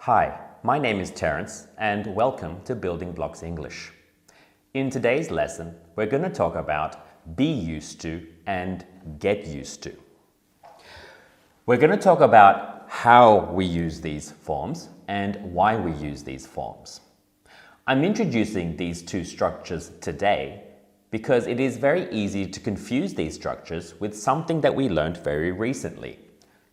Hi, my name is Terence and welcome to Building Blocks English. In today's lesson, we're going to talk about be used to and get used to. We're going to talk about how we use these forms and why we use these forms. I'm introducing these two structures today because it is very easy to confuse these structures with something that we learned very recently,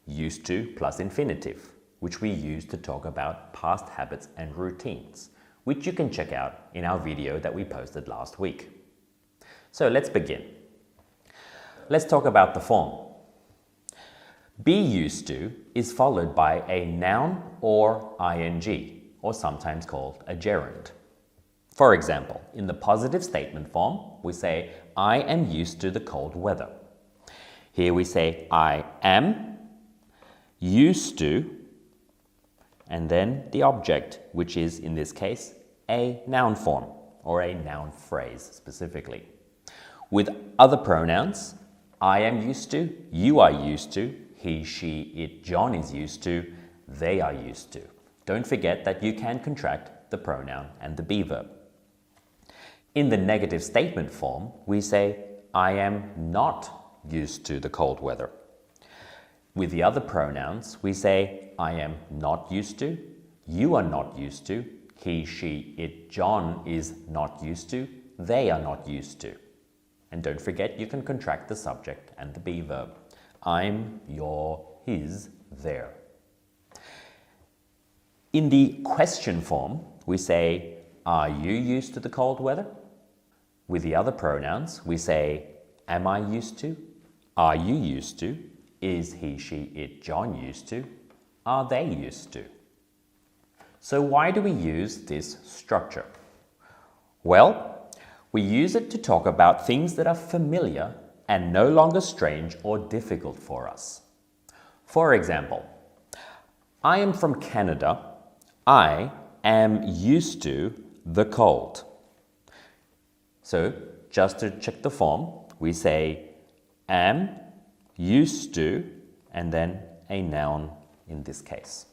used to plus infinitive, which we use to talk about past habits and routines, which you can check out in our video that we posted last week. So let's begin. Let's talk about the form. Be used to is followed by a noun or ing, or sometimes called a gerund. For example, in the positive statement form, we say, I am used to the cold weather. Here we say, I am used to, and then the object, which is, in this case, a noun form, or a noun phrase specifically. With other pronouns, I am used to, you are used to, he, she, it, John is used to, they are used to. Don't forget that you can contract the pronoun and the be verb. In the negative statement form, we say, I am not used to the cold weather. With the other pronouns, we say, I am not used to, you are not used to, he, she, it, John is not used to, they are not used to. And don't forget, you can contract the subject and the be verb. I'm, your, his, their. In the question form, we say, are you used to the cold weather? With the other pronouns, we say, am I used to? Are you used to? Is he, she, it, John used to? Are they used to? So why do we use this structure? Well, we use it to talk about things that are familiar and no longer strange or difficult for us. For example, I am from Canada. I am used to the cold. So just to check the form, we say am, used to, and then a noun in this case.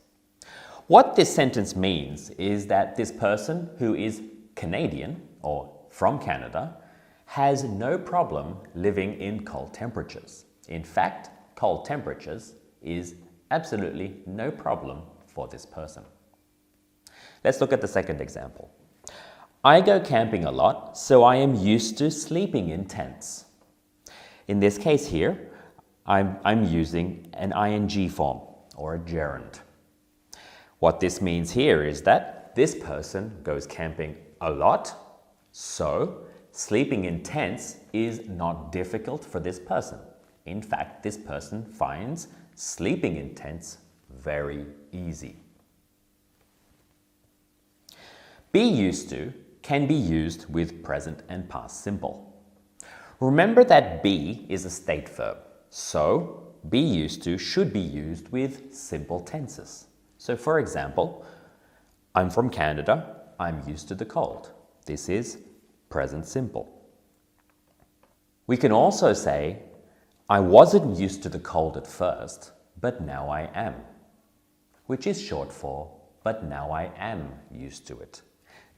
What this sentence means is that this person who is Canadian or from Canada has no problem living in cold temperatures. In fact, cold temperatures is absolutely no problem for this person. Let's look at the second example. I go camping a lot, so I am used to sleeping in tents. In this case here, I'm using an ing form or a gerund. What this means here is that this person goes camping a lot, so sleeping in tents is not difficult for this person. In fact, this person finds sleeping in tents very easy. Be used to can be used with present and past simple. Remember that be is a state verb. So, be used to should be used with simple tenses. So, for example, I'm from Canada, I'm used to the cold. This is present simple. We can also say, I wasn't used to the cold at first, but now I am, which is short for, but now I am used to it.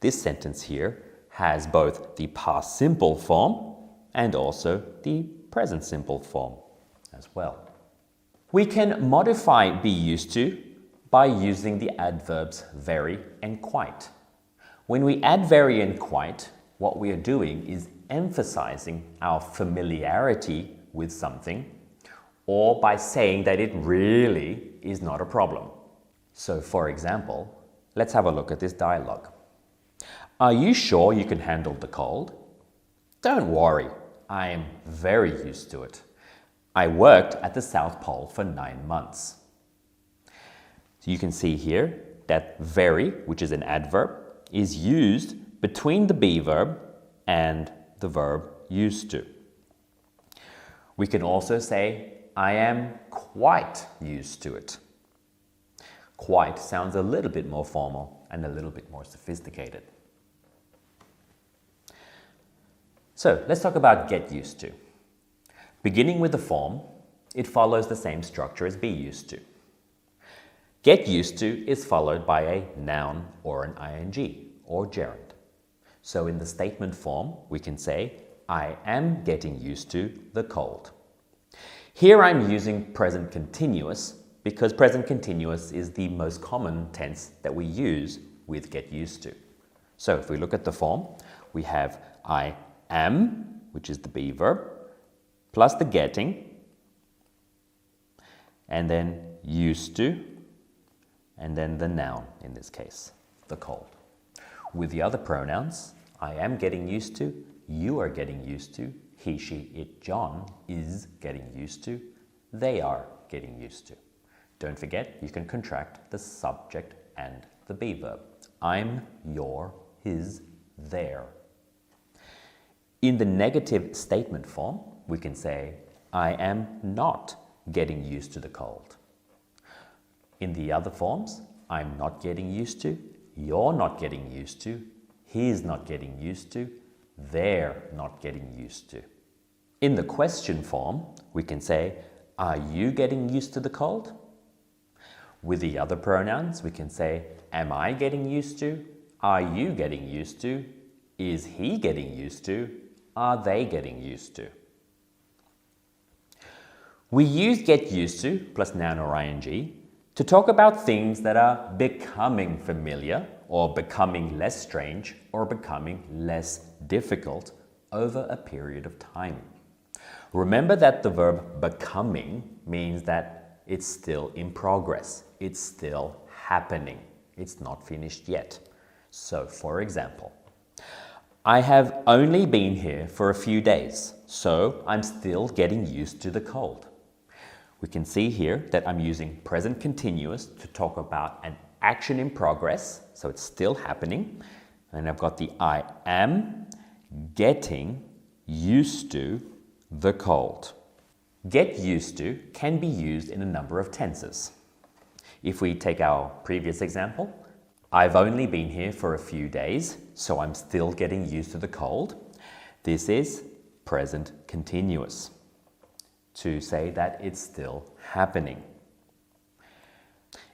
This sentence here has both the past simple form and also the present simple form as well. We can modify be used to by using the adverbs very and quite. When we add very and quite, what we are doing is emphasizing our familiarity with something, or by saying that it really is not a problem. So, for example, let's have a look at this dialogue. Are you sure you can handle the cold? Don't worry, I am very used to it. I worked at the South Pole for 9 months. So you can see here that very, which is an adverb, is used between the be verb and the verb used to. We can also say, I am quite used to it. Quite sounds a little bit more formal and a little bit more sophisticated. So let's talk about get used to. Beginning with the form, it follows the same structure as be used to. Get used to is followed by a noun or an ing or gerund. So in the statement form, we can say, I am getting used to the cold. Here I'm using present continuous because present continuous is the most common tense that we use with get used to. So if we look at the form, we have I am, which is the be verb, plus the getting, and then used to, and then the noun in this case, the cold. With the other pronouns, I am getting used to, you are getting used to, he, she, it, John is getting used to, they are getting used to. Don't forget, you can contract the subject and the be verb. I'm, your, his, their. In the negative statement form, we can say, I am not getting used to the cold. In the other forms, I'm not getting used to, you're not getting used to, he's not getting used to, they're not getting used to. In the question form, we can say, are you getting used to the cold? With the other pronouns, we can say, am I getting used to? Are you getting used to? Is he getting used to? Are they getting used to? We use get used to plus noun or ing to talk about things that are becoming familiar or becoming less strange or becoming less difficult over a period of time. Remember that the verb becoming means that it's still in progress. It's still happening. It's not finished yet. So, for example, I have only been here for a few days, so I'm still getting used to the cold. We can see here that I'm using present continuous to talk about an action in progress, so it's still happening. And I've got the I am getting used to the cold. Get used to can be used in a number of tenses. If we take our previous example, I've only been here for a few days, so I'm still getting used to the cold. This is present continuous, to say that it's still happening.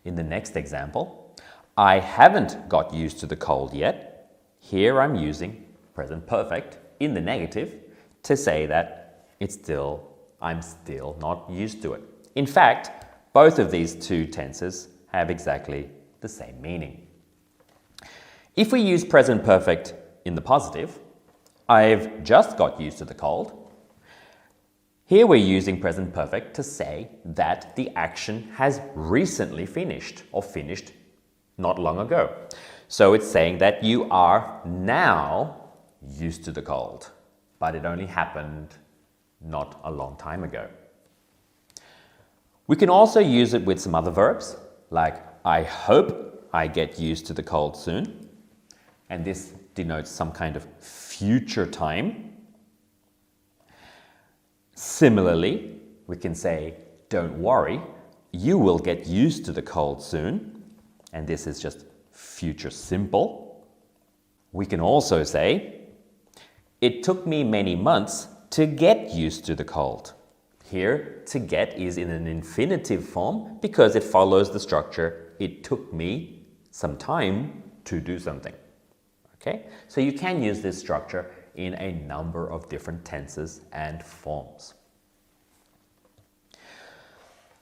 In the next example, I haven't got used to the cold yet. Here I'm using present perfect in the negative to say that I'm still not used to it. In fact, both of these two tenses have exactly the same meaning. If we use present perfect in the positive, I've just got used to the cold. Here we're using present perfect to say that the action has recently finished or finished not long ago. So it's saying that you are now used to the cold, but it only happened not a long time ago. We can also use it with some other verbs, like I hope I get used to the cold soon. And this denotes some kind of future time. Similarly, we can say, don't worry, you will get used to the cold soon. And this is just future simple. We can also say, it took me many months to get used to the cold. Here, to get is in an infinitive form because it follows the structure, it took me some time to do something. Okay? So you can use this structure in a number of different tenses and forms.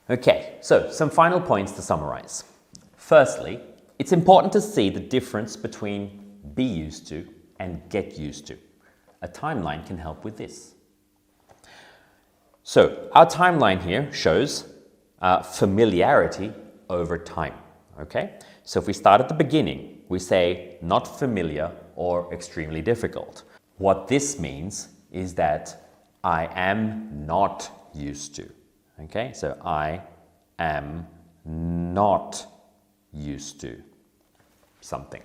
Okay, so some final points to summarize. Firstly, it's important to see the difference between be used to and get used to. A timeline can help with this. So our timeline here shows familiarity over time. Okay? So if we start at the beginning, we say not familiar or extremely difficult. What this means is that I am not used to. Okay? So I am not used to something.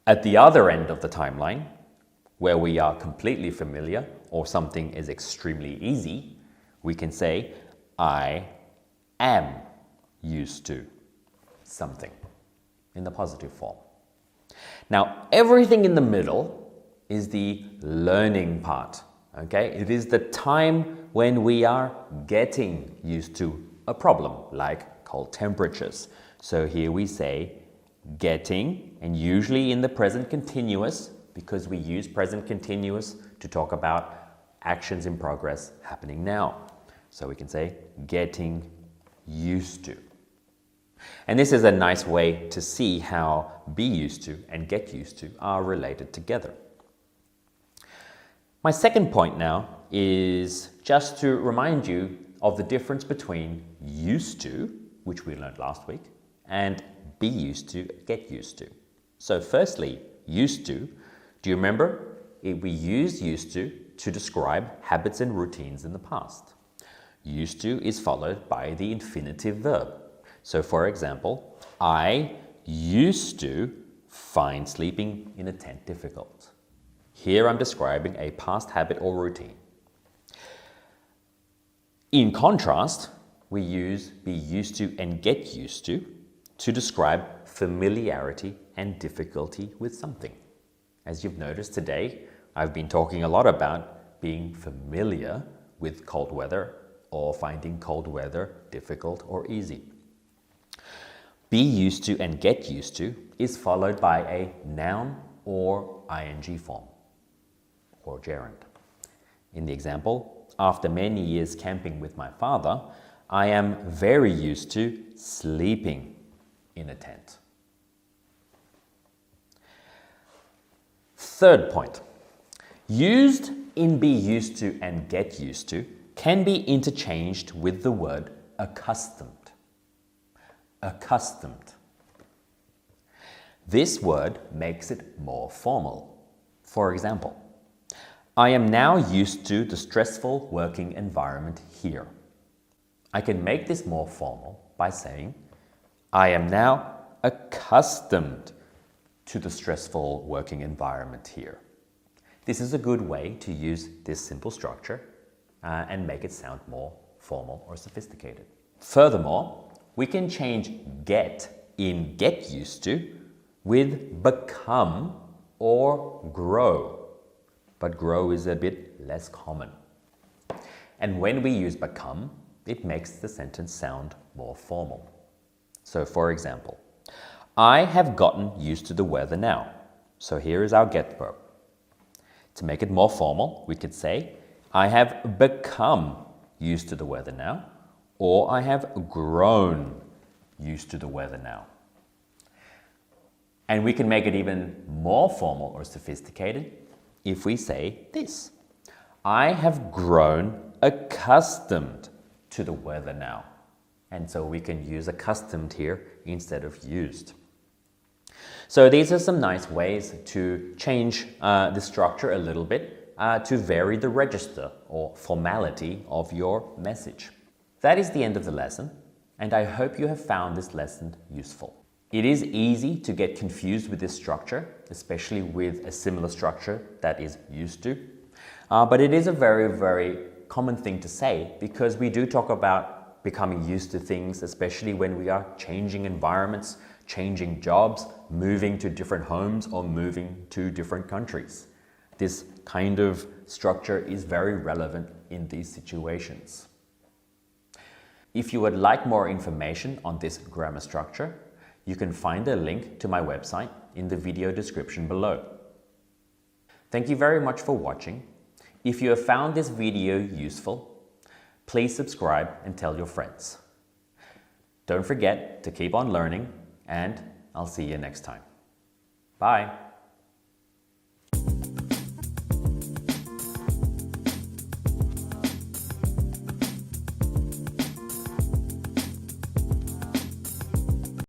At the other end of the timeline, where we are completely familiar or something is extremely easy, we can say I am used to something in the positive form. Now, everything in the middle is the learning part. Okay? It is the time when we are getting used to a problem like cold temperatures. So here we say getting, and usually in the present continuous, because we use present continuous to talk about actions in progress happening now. So we can say getting used to. And this is a nice way to see how be used to and get used to are related together. My second point now is just to remind you of the difference between used to, which we learned last week, and be used to, get used to. So firstly, used to, do you remember? We used used to describe habits and routines in the past. Used to is followed by the infinitive verb. So for example, I used to find sleeping in a tent difficult. Here I'm describing a past habit or routine. In contrast, we use be used to and get used to describe familiarity and difficulty with something. As you've noticed today, I've been talking a lot about being familiar with cold weather or finding cold weather difficult or easy. Be used to and get used to is followed by a noun or ing form or gerund. In the example, after many years camping with my father, I am very used to sleeping in a tent. Third point, used in be used to and get used to can be interchanged with the word accustomed. Accustomed. This word makes it more formal. For example, I am now used to the stressful working environment here. I can make this more formal by saying, I am now accustomed to the stressful working environment here. This is a good way to use this simple structure and make it sound more formal or sophisticated. Furthermore, we can change get in get used to with become or grow. But grow is a bit less common. And when we use become, it makes the sentence sound more formal. So for example, I have gotten used to the weather now. So here is our get verb. To make it more formal, we could say, I have become used to the weather now, or I have grown used to the weather now. And we can make it even more formal or sophisticated if we say this. I have grown accustomed to the weather now. And so we can use accustomed here instead of used. So these are some nice ways to change the structure a little bit to vary the register or formality of your message. That is the end of the lesson, and I hope you have found this lesson useful. It is easy to get confused with this structure, especially with a similar structure that is used to. But it is a very, very common thing to say because we do talk about becoming used to things, especially when we are changing environments, changing jobs, moving to different homes or moving to different countries. This kind of structure is very relevant in these situations. If you would like more information on this grammar structure, you can find a link to my website in the video description below. Thank you very much for watching. If you have found this video useful, please subscribe and tell your friends. Don't forget to keep on learning, and I'll see you next time. Bye.